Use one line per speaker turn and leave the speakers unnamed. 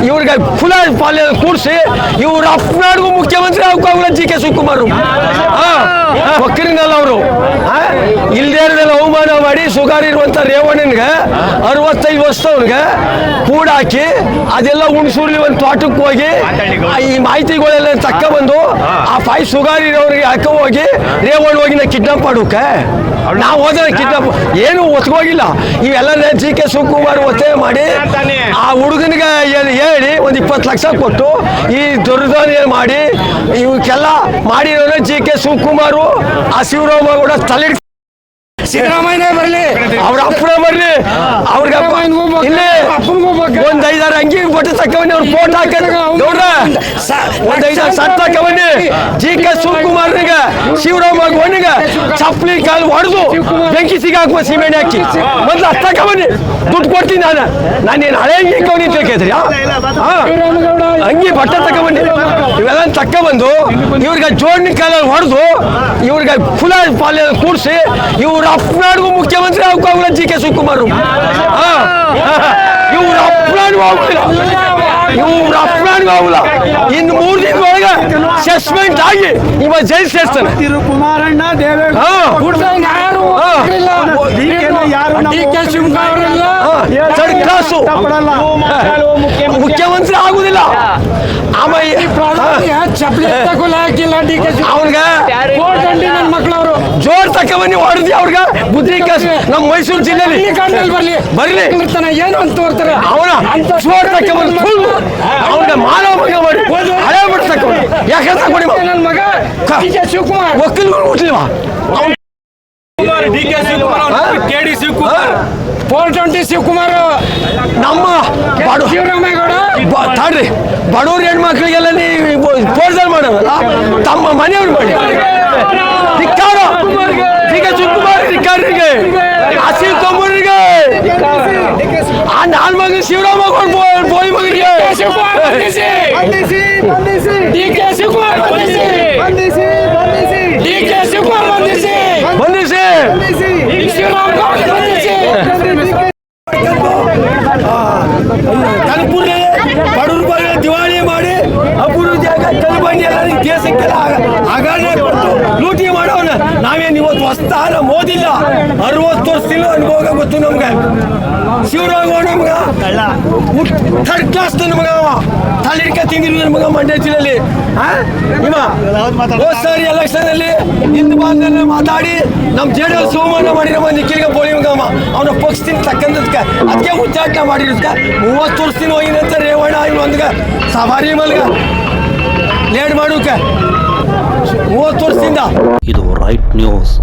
ಇವ್ರಿಗೆ ಕುಲ ಪಾಲ್ಯ ಕೂಡಿಸಿ ಇವ್ರ ಅಪ್ಪನಾಡ್ಗೂ ಮುಖ್ಯಮಂತ್ರಿ ಆಗ್ಕೋಗ್ಲ ಜಿ.ಕೆ. ಶಿವಕುಮಾರ್ ಒಕ್ಕರಿನಲ್ಲ ಅವರು ಇಲ್ದೇ ಇರೋದೆಲ್ಲ ಅವಮಾನ ಮಾಡಿ ಸುಗಾರ್ ಇರುವಂತ ರೇವಣ್ಣನ್ಗೆ 65 ವರ್ಷದವ್ರಿಗೆ ಕೂಡ ಹಾಕಿ ಅದೆಲ್ಲ ಹುಣಸೂರ್ಲಿ ಒಂದು ತೋಟಕ್ಕೆ ಹೋಗಿ ಈ ಮಾಹಿತಿಗಳೆಲ್ಲ ತಕ್ಕ ಬಂದು ಆ 5 ಸುಗಾರ್ ಇರೋರಿಗೆ ಹಾಕ ಹೋಗಿ ರೇವಣ್ಣ ಹೋಗಿ ನಾ ಕಿಡ್ನಾಪ್ ಮಾಡೋಕೆ ನಾವು ಹೋದ್ರೆ ಕಿಡ್ನಾಪ್ ಏನು ಒತ್ಕೋಗಿಲ್ಲ. ಇವೆಲ್ಲ ಜಿ.ಕೆ. ಶಿವಕುಮಾರ್ ಒತ್ತಾಯ ಮಾಡಿ ಆ ಹುಡುಗನಿಗೆ ಹೇಳಿ ಒಂದು 20 ಲಕ್ಷ ಕೊಟ್ಟು ಈ ದುರ್ದನೆ ಮಾಡಿ ಇವಕ್ಕೆಲ್ಲ ಮಾಡಿರೋರು ಜಿ.ಕೆ. ಶಿವಕುಮಾರ್ ಆ ಶಿವರಾಮೇಗೌಡ ತಲೆ
ಸಿದ್ದರಾಮಯ್ಯ ಬರಲಿ
ಅವ್ರ ಅಪ್ಪನ ಬರ್ಲಿ ಅವ್ರಿಗೆ ಇಲ್ಲಿ ಒಂದ್ 5-6 ಅಂಗಿ ಬಟ್ಟೆ ತಕ್ಕವನ್ನಿ ಅವ್ರ ಫೋಟೋ ಹಾಕಿದ್ರೆ ನೋಡ್ರ ಒಂದ್ 5-6 ಸಟ್ ತಕ್ಕವನ್ನಿ ಜಿ.ಕೆ. ಶಿವಕುಮಾರ್ನಿಗೆ ಶಿವರಾಮೇಗೌಡನಿಗೆ ಚಪ್ಪಲಿ ಕಾಲು ಹೊಡೆದು ಬೆಂಕಿ ಸಿಗಾಕುವ ಸಿಮೆಂಟ್ ಹಾಕಿ ಮೊದ್ಲು ಅಷ್ಟು ತಕ್ಕವನ್ನಿ ದುಡ್ಡು ಕೊಡ್ತೀನಿ ನಾನೇನು ಹಳೆ ಅಂಗಿ ಕವನಿ ತಿಳ್ಕಿದ್ರಿ ಅಂಗಿ ಬಟ್ಟೆ ತಕ್ಕಬನ್ನಿ ಇವೆಲ್ಲ ತಕ್ಕ ಬಂದು ಇವ್ರಿಗೆ ಜೋಡಣಿ ಕಾಲಲ್ಲಿ ಹೊಡೆದು ಇವ್ರಿಗೆ ಕುಲ ಪಾಲ್ಯ ಕೂಡಿಸಿ ಇವ್ರ ಅಪ್ಪನಾಡ್ಗೂ ಮುಖ್ಯಮಂತ್ರಿ ಆಗ್ಕೋಗ್ಲ ಜಿ.ಕೆ. ಶಿವಕುಮಾರ್ ಇವ್ರ ಅಪ್ಪನಾಡ್ಗೂ ಹೋಗಿಲ್ಲ ಇವ್ರ ಅಪ್ಪನಾಡ್ಗೂ ಹೋಗಲ್ಲ ಇನ್ನು 3 ದಿನ ಒಳಗೆ ಸಸ್ಪೆಂಡ್ ಆಗಿ ಇವ ಜೈಲ್ ಸೇರ್ತಾನೆ.
ಕುಮಾರಣ್ಣ
ಮುಖ್ಯಮಂತ್ರಿ ಆಗುದಿಲ್ಲ ಅವ್ರಿಗೆ
ಮಕ್ಕಳವರು
ಜೋರ್ ತಕ್ಕವನ್ನಿ ಹೊಡೆದಿ ಅವ್ರಿಗೆ ಬುದ್ಧಿ ನಮ್ಮ ಮೈಸೂರು ಜಿಲ್ಲೆಯಲ್ಲಿ ಬರ್ಲಿ
ಏನು ಅಂತ ತೋರ್ತಾರೆ
ಅವನ ಜೋರ್ ತಕ್ಕವನ್ ಅವ್ರಿಗೆ ಮಾನವ ಮಗ ಮಾಡಿ ಹಳೆ ಬಿಟ್ಟು ತಕ್ಕವನು ಯಾಕೆ ತಗೊಂಡಿ
ನನ್ನ ಮಗ ಶಿವಕುಮಾರ್
ಒಕ್ಕಲ್ಗಳು ಹುಟ್ಲಿವಾ
ಡಿ.ಕೆ. ಶಿವಕುಮಾರ್ ಕೆ.ಡಿ. ಶಿವಕುಮಾರ್ 420 ಶಿವಕುಮಾರ್
ನಮ್ಮ
ಶಿವರಾಮೇಗೌಡ
ತಾಡ್ರಿ ಬಡವ್ರ ಹೆಣ್ಮಕ್ಳಿಗೆಲ್ಲ ನೀವು ಪೋರ್ಸಲ್ ಮಾಡೋದಲ್ಲ ತಮ್ಮ ಮನೆಯವ್ರು ಮಾಡಿ ಧಿಕ್ಕಾರ ಡಿ.ಕೆ. ಶಿವಕುಮಾರ್ ಧಿಕ್ಕಾರಿಗೆ ಹಸಿರು ತೊಂಬರಿಗೆ ಆ 4 ಮಗ ಶಿವರಾಮೇಗೌಡ ಬೋಯ್ ಮಗನಿಗೆ
ಡಿ.ಕೆ. ಶಿವಕುಮಾರ್ ಬಂದಿಸಿ
ಕಲಬುರ್ಗಿ ಬಡವ್ರ ಬಗ್ಗೆ ದಿವಾಳಿ ಮಾಡಿ ಅಭಿವೃದ್ಧಿ ಕಲ್ಬಂಡಿ ಎಲ್ಲ ದೇಶಕ್ಕೆಲ್ಲ ಅಗಾಧ ಕೊಟ್ಟು ಲೂಟಿ ಮಾಡೋನ ನಾವೇನು ಇವತ್ತು ಹೊಸ್ತಾರ ಮೋದಿಲ್ಲ 60 ವರ್ಷದಿಂದ ಅನುಭವ ಗೊತ್ತು ನಮ್ಗೆ. ಶಿವರಾಮೇಗೌಡ ನಮ್ಗ ಥರ್ಡ್ ಕ್ಲಾಸ್ ನಮಗ ತಲೆಡ್ಕೆ ತಿಂದಿಲ್ಲ ನಮಗ ಮಂಡ್ಯ ಜಿಲ್ಲೆಯಲ್ಲಿ ಸರಿ ಎಲೆಕ್ಷನ್ ಅಲ್ಲಿ ಹಿಂದ್ ಭಾಗದಲ್ಲಿ ಮಾತಾಡಿ ನಮ್ JDS ಸೋಮಣ್ಣ ಮಾಡಿರೋ ನಿಖಿಲ್ಗೆ ಬೋಳಿ ಮಗಮ್ಮ ಅವನ ಪಕ್ಷದಿಂದ ತಕ್ಕಂದಕ್ಕೆ ಅದಕ್ಕೆ ಉಚ್ಚಾಟನೆ ಮಾಡಿರೋದಕ್ಕೆ 30 ವರ್ಷದಿಂದ ಹೋಗಿನಂತ ರೇವಣ್ಣ ಇನ್ನೊಂದ್ಗ ಸವಾರಿ ಮಲ್ಗ ಲೇಟ್ ಮಾಡೋಕೆ 30 ವರ್ಷದಿಂದ.
ಇದು ರೈಟ್ ನ್ಯೂಸ್.